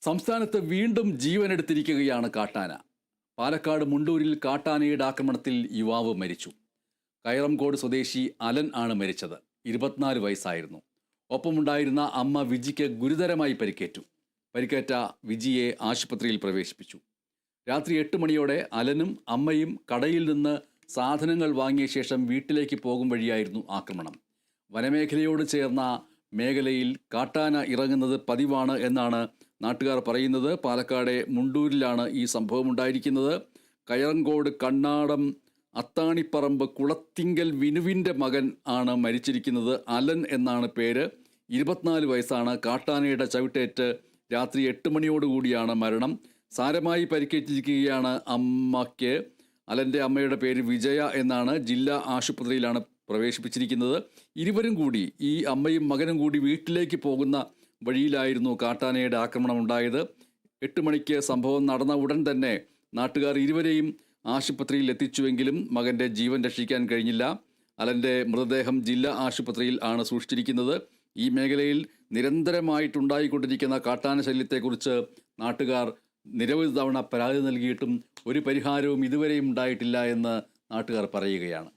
സംസ്ഥാനത്ത് വീണ്ടും ജീവനെടുത്തിരിക്കുകയാണ് കാട്ടാന. പാലക്കാട് മുണ്ടൂരിൽ കാട്ടാനയുടെ ആക്രമണത്തിൽ യുവാവ് മരിച്ചു. കയറംകോട് സ്വദേശി അലൻ ആണ് മരിച്ചത്. 24 വയസ്സായിരുന്നു. ഒപ്പമുണ്ടായിരുന്ന അമ്മ വിജിക്ക് ഗുരുതരമായി പരിക്കേറ്റു. പരിക്കേറ്റ വിജിയെ ആശുപത്രിയിൽ പ്രവേശിപ്പിച്ചു. രാത്രി 8 മണിയോടെ അലനും അമ്മയും കടയിൽ നിന്ന് സാധനങ്ങൾ വാങ്ങിയ ശേഷം വീട്ടിലേക്ക് പോകും വഴിയായിരുന്നു ആക്രമണം. വനമേഖലയോട് ചേർന്ന മേഖലയിൽ കാട്ടാന ഇറങ്ങുന്നത് പതിവാണ് എന്നാണ് നാട്ടുകാർ പറയുന്നത്. പാലക്കാട് മുണ്ടൂരിലാണ് ഈ സംഭവം ഉണ്ടായിരിക്കുന്നത്. കയറങ്കോട് കണ്ണാടം അത്താണിപ്പറമ്പ് കുളത്തിങ്കൽ വിനുവിൻ്റെ മകൻ ആണ് മരിച്ചിരിക്കുന്നത്. അലൻ എന്നാണ് പേര്. 24 വയസ്സാണ്. കാട്ടാനയുടെ ചവിട്ടേറ്റ് രാത്രി 8 മണിയോടുകൂടിയാണ് മരണം. സാരമായി പരിക്കേറ്റിരിക്കുകയാണ് അമ്മയ്ക്ക്. അലൻ്റെ അമ്മയുടെ പേര് വിജയ എന്നാണ്. ജില്ലാ ആശുപത്രിയിലാണ് പ്രവേശിപ്പിച്ചിരിക്കുന്നത്. ഇരുവരും കൂടി, ഈ അമ്മയും മകനും കൂടി വീട്ടിലേക്ക് പോകുന്ന വഴിയിലായിരുന്നു കാട്ടാനയുടെ ആക്രമണം ഉണ്ടായത്. 8 മണിക്ക് സംഭവം നടന്ന ഉടൻ തന്നെ നാട്ടുകാർ ഇരുവരെയും ആശുപത്രിയിൽ എത്തിച്ചുവെങ്കിലും മകൻ്റെ ജീവൻ രക്ഷിക്കാൻ കഴിഞ്ഞില്ല. അലൻ്റെ മൃതദേഹം ജില്ലാ ആശുപത്രിയിൽ ആണ് സൂക്ഷിച്ചിരിക്കുന്നത്. ഈ മേഖലയിൽ നിരന്തരമായിട്ടുണ്ടായിക്കൊണ്ടിരിക്കുന്ന കാട്ടാന ശല്യത്തെക്കുറിച്ച് നാട്ടുകാർ നിരവധി തവണ പരാതി നൽകിയിട്ടും ഒരു പരിഹാരവും ഇതുവരെയും ഉണ്ടായിട്ടില്ല എന്ന് നാട്ടുകാർ പറയുകയാണ്.